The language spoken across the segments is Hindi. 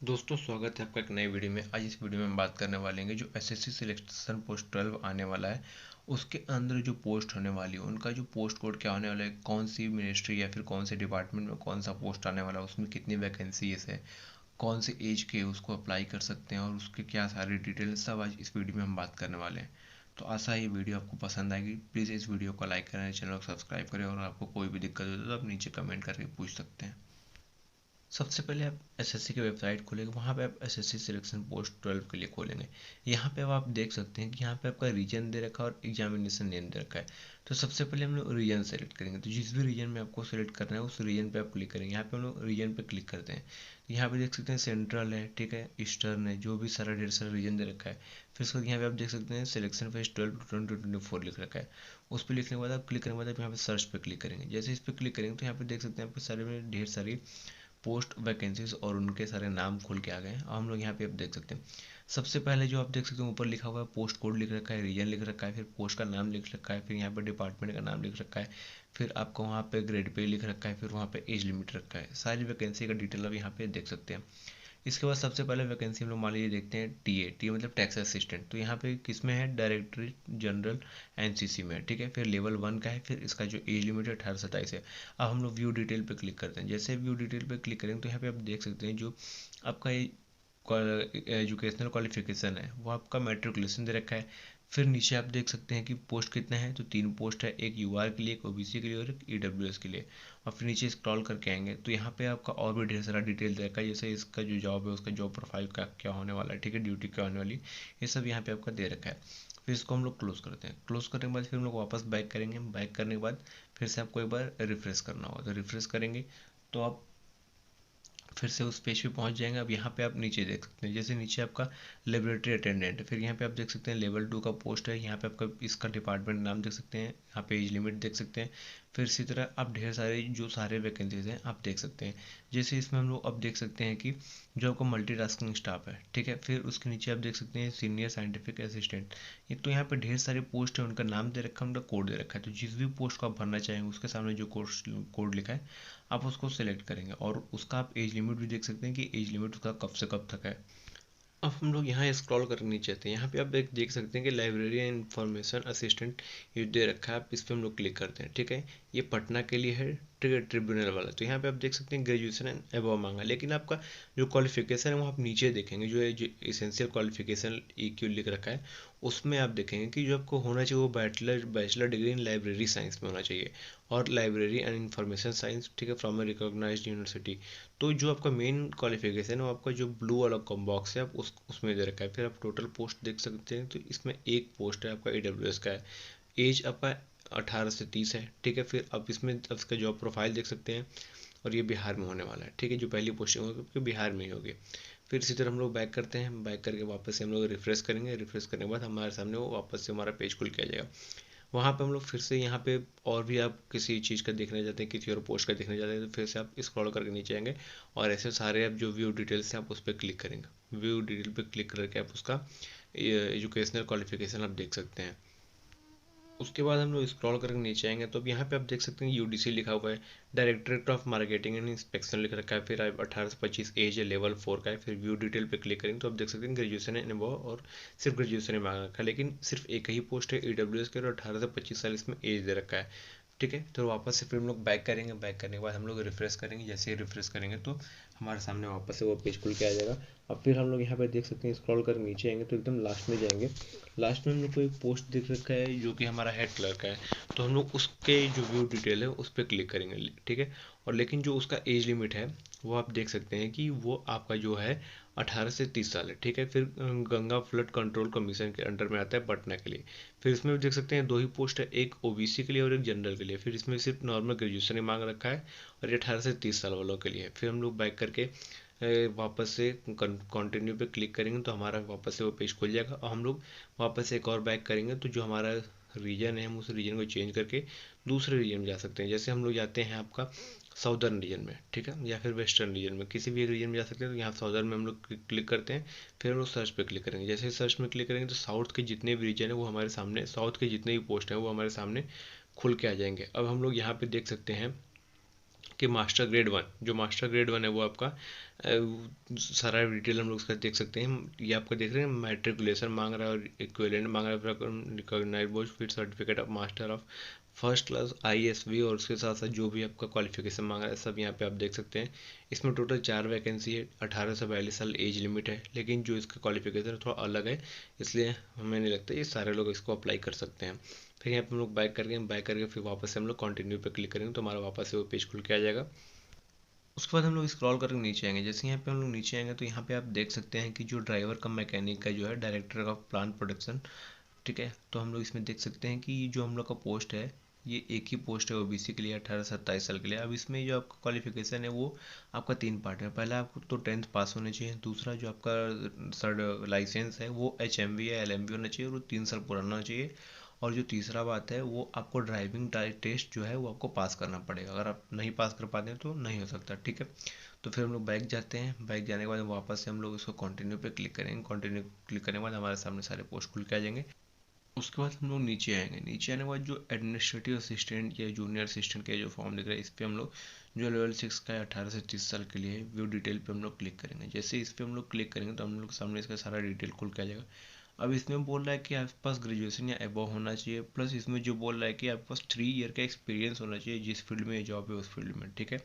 दोस्तों स्वागत है आपका एक नई वीडियो में। आज इस वीडियो में हम बात करने वाले हैं जो एसएससी सिलेक्शन पोस्ट 12 आने वाला है, उसके अंदर जो पोस्ट होने वाली है उनका जो पोस्ट कोड क्या होने वाला है, कौन सी मिनिस्ट्री या फिर कौन से डिपार्टमेंट में कौन सा पोस्ट आने वाला है, उसमें कितनी वैकेंसीज है, कौन से एज के उसको अप्लाई कर सकते हैं और उसके क्या सारी डिटेल, सब आज इस वीडियो में हम बात करने वाले हैं। तो आशा है ये वीडियो आपको पसंद आएगी। प्लीज़ इस वीडियो को लाइक करें, चैनल को सब्सक्राइब करें और आपको कोई भी दिक्कत हो तो आप नीचे कमेंट करके पूछ सकते हैं। सबसे पहले आप एसएससी की वेबसाइट खोलेंगे, वहाँ पे आप एसएससी सिलेक्शन पोस्ट 12 के लिए खोलेंगे। यहाँ पे अब आप देख सकते हैं कि यहाँ पे आपका रीजन दे रखा है और एग्जामिनेशन नेम दे रखा है। तो सबसे पहले हम लोग रीजन सेलेक्ट करेंगे, तो जिस भी रीजन में आपको सेलेक्ट करना है उस रीजन पे आप क्लिक करेंगे। यहाँ पे हम लोग रीजन पे क्लिक करते हैं, यहाँ पे देख सकते हैं सेंट्रल है, ठीक है, ईस्टर्न है, जो भी सारा ढेर सारा रीजन दे रखा है। फिर उसके बाद यहाँ पे आप देख सकते हैं सिलेक्शन फेज 12 to 2024 लिख रखा है। उस पर लिखने के बाद आप क्लिक करने के बाद आप यहाँ पे सर्च पे क्लिक करेंगे। जैसे इस पर क्लिक करेंगे तो यहाँ पे देख सकते हैं आपके सारे में ढेर सारी पोस्ट वैकेंसीज और उनके सारे नाम खुल के आ गए हैं। और हम लोग यहाँ पे अब देख सकते हैं, सबसे पहले जो आप देख सकते हैं ऊपर लिखा हुआ है पोस्ट कोड लिख रखा है, रीजन लिख रखा है, फिर पोस्ट का नाम लिख रखा है, फिर यहाँ पे डिपार्टमेंट का नाम लिख रखा है, फिर आपको वहाँ पे ग्रेड पे लिख रखा है, फिर वहाँ पे एज लिमिट रखा है। सारी वैकेंसी का डिटेल आप यहाँ पे देख सकते हैं। इसके बाद सबसे पहले वैकेंसी हम लोग मान लीजिए देखते हैं टी मतलब टैक्स असिस्टेंट। तो यहाँ पे किस में है, डायरेक्टरी जनरल एनसीसी में, ठीक है। फिर लेवल 1 का है, फिर इसका जो एज लिमिट है 18 से 27 है। अब हम लोग व्यू डिटेल पे क्लिक करते हैं। जैसे व्यू डिटेल पे क्लिक करेंगे तो यहाँ पे आप देख सकते हैं जो आपका एजुकेशनल क्वालिफिकेशन है वो आपका मैट्रिकुलेशन दे रखा है। फिर नीचे आप देख सकते हैं कि पोस्ट कितने हैं, तो 3 पोस्ट है, एक यूआर के लिए, एक ओबीसी के लिए और एक ईडब्ल्यूएस के लिए। और फिर नीचे स्क्रॉल करके आएंगे तो यहाँ पे आपका और भी ढेर सारा डिटेल दे रखा है, जैसे इसका जो जॉब है उसका जॉब प्रोफाइल का क्या होने वाला है, ठीक है, ड्यूटी क्या होने वाली, ये सब यहाँ पे आपका दे रखा है। फिर इसको हम लोग क्लोज करते हैं। क्लोज करने के बाद फिर हम लोग वापस बैक करेंगे। बैक करने के बाद फिर से आपको एक बार रिफ्रेश करना होगा, तो रिफ्रेश करेंगे तो आप फिर से उस पेज पे पहुंच जाएंगे। अब यहाँ पे आप नीचे देख सकते हैं, जैसे नीचे आपका लेबोरेटरी अटेंडेंट, फिर यहाँ पे आप देख सकते हैं लेवल 2 का पोस्ट है। यहाँ पे आपका इसका डिपार्टमेंट नाम देख सकते हैं, यहाँ पे एज लिमिट देख सकते हैं। फिर इसी तरह आप ढेर सारे जो सारे वैकेंसीज हैं आप देख सकते हैं। जैसे इसमें हम लोग अब देख सकते हैं कि जो आपका मल्टीटास्किंग स्टाफ है, ठीक है। फिर उसके नीचे आप देख सकते हैं सीनियर साइंटिफिक असिस्टेंट। एक तो यहाँ पे ढेर सारे पोस्ट है, उनका नाम दे रखा है, उनका कोड दे रखा है। तो जिस भी पोस्ट को आप भरना चाहेंगे उसके सामने जो कोड लिखा है आप उसको सेलेक्ट करेंगे और उसका आप एज लिमिट भी देख सकते हैं कि एज लिमिट उसका कब से कब तक है। अब हम लोग यहाँ स्क्रॉल करके नीचे आते हैं, यहाँ पे आप एक देख सकते हैं कि लाइब्रेरी एंड इंफॉर्मेशन असिस्टेंट ये दे रखा है। आप इस पर हम लोग क्लिक करते हैं, ठीक है। ये पटना के लिए है, ठीक है, ट्रिब्यूनल वाला। तो यहाँ पे आप देख सकते हैं ग्रेजुएशन एंड एबव मांगा, लेकिन आपका जो क्वालिफिकेशन है वो आप नीचे देखेंगे, जो है जो इसेंशियल क्वालिफिकेशन EQ लिख रखा है उसमें आप देखेंगे कि जो आपको होना चाहिए वो bachelor degree in library science में होना चाहिए और लाइब्रेरी एंड इंफॉर्मेशन साइंस, ठीक है, फ्रॉम ए रिकॉग्नाइज्ड यूनिवर्सिटी। तो जो आपका मेन क्वालिफिकेशन है वो आपका जो ब्लू वाला बॉक्स है आप उसमें दे रखा है। फिर आप टोटल पोस्ट देख सकते हैं, तो इसमें एक पोस्ट है आपका AWS का है। एज आपका 18 से 30 है, ठीक है। फिर आप इसमें इसका जॉब प्रोफाइल देख सकते हैं और ये बिहार में होने वाला है, ठीक है। जो पहली पोस्टिंग होगी बिहार में ही होगी। फिर इसी तरह हम लोग बैक करते हैं, बैक करके वापस से हम लोग रिफ्रेश करेंगे। रिफ्रेश करने के बाद हमारे सामने वो वापस से हमारा पेज खुल के आ जाएगा। वहाँ पे हम लोग फिर से यहाँ पे और भी आप किसी चीज़ का देखने जाते हैं, किसी और पोस्ट का देखने जाते हैं, तो फिर से आप स्क्रॉल करके नीचे आएंगे और ऐसे सारे आप जो व्यू डिटेल्स हैं आप उस पर क्लिक करेंगे। व्यू डिटेल पे क्लिक करके आप उसका एजुकेशनल क्वालिफिकेशन आप देख सकते हैं। उसके बाद हम लोग स्क्रॉल करके नीचे आएंगे तो अब यहाँ पे आप देख सकते हैं UDC लिखा हुआ है, directorate of marketing and inspection लिख रखा है। फिर 18 से 25 एज है, लेवल 4 का है। फिर व्यू डिटेल पे क्लिक करेंगे तो आप देख सकते हैं ग्रेजुएशन इन अबव और सिर्फ ग्रेजुएशन में मांग रखा है, लेकिन सिर्फ एक ही पोस्ट है AWS के और 18 से 25 साल इसमें एज दे रखा है, ठीक है। तो वापस से फिर हम लोग बैक करेंगे। बैक करने के बाद हम लोग रिफ्रेश करेंगे। जैसे ही रिफ्रेश करेंगे तो हमारे सामने वापस से वो पेज खुल के आ जाएगा। अब फिर हम लोग यहाँ पे देख सकते हैं स्क्रॉल कर नीचे आएंगे तो एकदम लास्ट में जाएंगे। लास्ट में हम लोग को एक पोस्ट दिख रखा है जो कि हमारा हेड कलर का है, तो हम लोग उसके जो व्यू डिटेल है उस पर क्लिक करेंगे, ठीक है। और लेकिन जो उसका एज लिमिट है वो आप देख सकते हैं कि वो आपका जो है 18 से 30 साल है, ठीक है। फिर गंगा फ्लड कंट्रोल कमीशन के अंडर में आता है पटना के लिए। फिर इसमें भी देख सकते हैं 2 ही पोस्ट है, एक OBC के लिए और एक जनरल के लिए। फिर इसमें सिर्फ नॉर्मल ग्रेजुएशन ही मांग रखा है और ये 18 से 30 साल वालों के लिए। फिर हम लोग बैक करके वापस से कंटिन्यू पे क्लिक करेंगे तो हमारा वापस से वो पेज खुल जाएगा और हम लोग वापस से एक और बैक करेंगे तो जो हमारा रीजन है हम उस रीजन को चेंज करके दूसरे रीजन में जा सकते हैं। जैसे हम लोग जाते हैं आपका साउदर्न रीजन में, ठीक है, या फिर वेस्टर्न रीजन में, किसी भी एक रीजन में जा सकते हैं। तो यहाँ साउदर्न में हम लोग क्लिक करते हैं। फिर हम लोग सर्च पे क्लिक करेंगे। जैसे सर्च में क्लिक करेंगे तो साउथ के जितने भी रीजन है वो हमारे सामने, साउथ के जितने भी पोस्ट हैं वो हमारे सामने खुल के आ जाएंगे। अब हम लोग यहाँ पे देख सकते हैं कि मास्टर ग्रेड 1, जो मास्टर ग्रेड 1 है वो आपका सारा डिटेल हम लोग उसका देख सकते हैं। ये आपका देख रहे हैं मैट्रिकुलेशन मांग रहा है और इक्विवेलेंट मांग रहा है, रिकॉग्नाइज्ड बोर्ड फिर certificate of master of first class ISV, और उसके साथ साथ जो भी आपका क्वालिफिकेशन मांग रहा है सब यहाँ पे आप देख सकते हैं। इसमें टोटल 4 वैकेंसी है, 18 से 42 साल एज लिमिट है, लेकिन जो इसका क्वालिफिकेशन है थोड़ा अलग है, इसलिए हमें नहीं लगता ये सारे लोग इसको अप्लाई कर सकते हैं। फिर यहाँ पे हम लोग बैक करके फिर वापस से हम लोग कंटिन्यू पे क्लिक करेंगे तो हमारा वापस से वो पेज खुल के आ जाएगा। उसके बाद हम लोग स्क्रॉल करके नीचे आएंगे। जैसे यहाँ पे हम लोग नीचे आएंगे तो यहाँ पे आप देख सकते हैं कि जो ड्राइवर का मैकेनिक का जो है डायरेक्टर ऑफ प्लांट प्रोडक्शन, ठीक है, तो हम लोग इसमें देख सकते हैं कि ये जो हम लोग का पोस्ट है ये एक ही पोस्ट है OBC के लिए 18 से 27 साल के लिए। अब इसमें जो आपका क्वालिफिकेशन है वो आपका 3 पार्ट है। पहला आपको तो 10th पास होने चाहिए, दूसरा जो आपका सर्ड लाइसेंस है वो HMV या LMV होना चाहिए और वो 3 साल पुराना होना चाहिए, और जो तीसरा बात है वो आपको ड्राइविंग टेस्ट जो है वो आपको पास करना पड़ेगा। अगर आप नहीं पास कर पाते हैं तो नहीं हो सकता, ठीक है। तो फिर हम लोग बैक जाते हैं, बैक जाने के बाद वापस से हम लोग इसको कंटिन्यू पे क्लिक करेंगे। कंटिन्यू क्लिक करने के बाद हमारे सामने सारे पोस्ट खुल के आ जाएंगे। उसके बाद हम लोग नीचे आएंगे। नीचे आने के बाद जो एडमिनिस्ट्रेटिव असिस्टेंट या जूनियर असिस्टेंट के जो फॉर्म दिख रहा है इस पर हम लोग जो लेवल 6 का है 18 से 30 साल के लिए व्यू डिटेल पे हम लोग क्लिक करेंगे। जैसे इस पर हम लोग क्लिक करेंगे तो हम लोग सामने इसका सारा डिटेल खुल के आ जाएगा। अब इसमें बोल रहा है कि आपके पास ग्रेजुएशन या अबव होना चाहिए, प्लस इसमें जो बोल रहा है कि आपके पास 3 ईयर का एक्सपीरियंस होना चाहिए जिस फील्ड में जॉब है उस फील्ड में, ठीक है।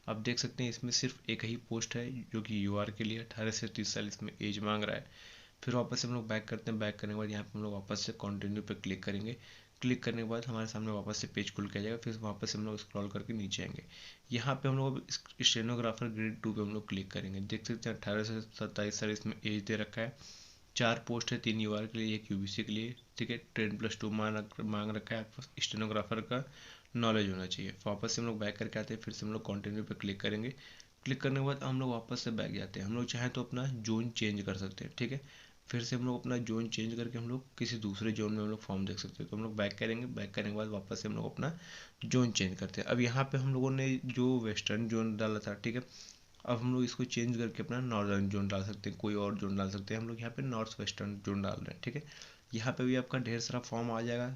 आप देख सकते हैं इसमें सिर्फ एक ही पोस्ट है जो कि UR के लिए 18 से 30 साल इसमें एज मांग रहा है। फिर वापस से हम लोग बैक करते हैं। बैक करने के बाद यहाँ पे हम लोग वापस से कंटिन्यू पे क्लिक करेंगे। क्लिक करने के बाद हमारे सामने वापस से पेज खुल के आ जाएगा। फिर वापस से हम लोग स्क्रॉल करके नीचे आएंगे। यहाँ पे हम लोग स्टेनोग्राफर ग्रेड 2 पे हम लोग क्लिक करेंगे। देख सकते हैं 18 से 27 साल इसमें एज दे रखा है। 4 पोस्ट है, 3 UR के लिए, 1 UBC के लिए, ठीक है। 10+2 मांग रखा है। आपको स्टेनोग्राफर का नॉलेज होना चाहिए। वापस से हम लोग बैक करके आते हैं। फिर से हम लोग कंटिन्यू पे क्लिक करेंगे। क्लिक करने के बाद हम लोग वापस से बैक जाते हैं। हम लोग चाहें तो अपना जोन चेंज कर सकते हैं, ठीक है। फिर से हम लोग अपना जोन चेंज करके हम लोग किसी दूसरे जोन में हम लोग फॉर्म देख सकते हैं। तो हम लोग बैक करेंगे। बैक करने के बाद वापस से हम लोग अपना जोन चेंज करते हैं। अब यहाँ पे हम लोगों ने जो वेस्टर्न जोन डाला था, ठीक है, अब हम लोग इसको चेंज करके अपना नॉर्दर्न जोन डाल सकते हैं, कोई और जोन डाल सकते हैं। हम लोग यहाँ पे नॉर्थ वेस्टर्न जोन डाल रहे हैं, ठीक है। यहाँ पे भी आपका ढेर सारा फॉर्म आ जाएगा।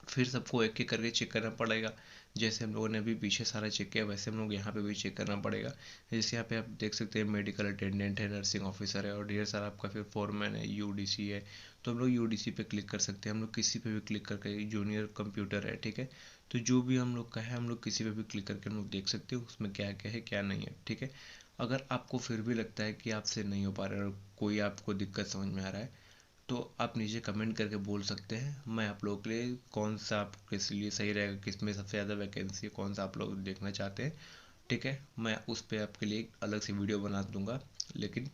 फिर सबको एक एक करके चेक करना पड़ेगा। जैसे हम लोगों ने अभी पीछे सारा चेक किया वैसे हम लोग यहाँ पे भी चेक करना पड़ेगा। जैसे यहाँ पे आप देख सकते हैं मेडिकल अटेंडेंट है, नर्सिंग ऑफिसर है और ढेर सारा आपका फिर फोरमैन है, UDC है। तो हम लोग UDC पे क्लिक कर सकते हैं। हम लोग किसी पे भी क्लिक करके, जूनियर कंप्यूटर है, ठीक है। तो जो भी हम लोग का है हम लोग किसी पे भी क्लिक करके हम लोग देख सकते हैं उसमें क्या क्या है क्या नहीं है, ठीक है। अगर आपको फिर भी लगता है कि आपसे नहीं हो पा रहा है और कोई आपको दिक्कत समझ में आ रहा है तो आप नीचे कमेंट करके बोल सकते हैं। मैं आप लोगों के लिए कौन सा आपके लिए सही रहेगा, किस में सबसे ज़्यादा वैकेंसी है, कौन सा आप लोग देखना चाहते हैं, ठीक है। मैं उस पर आपके लिए एक अलग से वीडियो बना दूंगा, लेकिन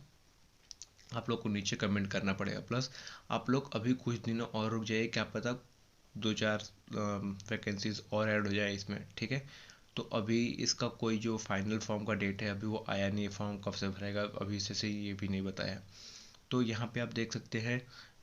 आप लोग को नीचे कमेंट करना पड़ेगा। प्लस आप लोग अभी कुछ दिनों और रुक जाइए, क्या पता 2-4 वैकेंसीज और ऐड हो जाए इसमें, ठीक है। तो अभी इसका कोई जो फाइनल फॉर्म का डेट है अभी वो आया नहीं है। फॉर्म कब से भरेगा अभी से ये भी नहीं बताया। तो यहाँ पे आप देख सकते हैं,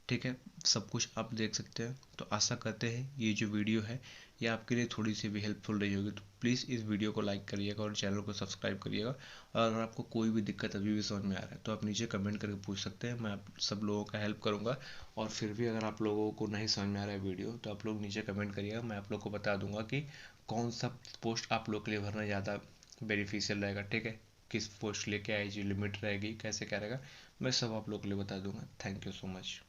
ठीक है, सब कुछ आप देख सकते हैं। तो आशा करते हैं ये जो वीडियो है ये आपके लिए थोड़ी सी भी हेल्पफुल रही होगी। तो प्लीज़ इस वीडियो को लाइक करिएगा और चैनल को सब्सक्राइब करिएगा। और अगर आपको कोई भी दिक्कत अभी भी समझ में आ रहा है तो आप नीचे कमेंट करके पूछ सकते हैं, मैं आप सब लोगों का हेल्प करूँगा। और फिर भी अगर आप लोगों को नहीं समझ में आ रहा है वीडियो तो आप लोग नीचे कमेंट करिएगा, मैं आप लोग को बता दूंगा कि कौन सा पोस्ट आप लोग के लिए भरना ज़्यादा बेनिफिशियल रहेगा, ठीक है। किस पोस्ट के लिए क्या एज लिमिट रहेगी, कैसे क्या रहेगा, मैं सब आप लोग के लिए बता दूंगा। Thank you so much.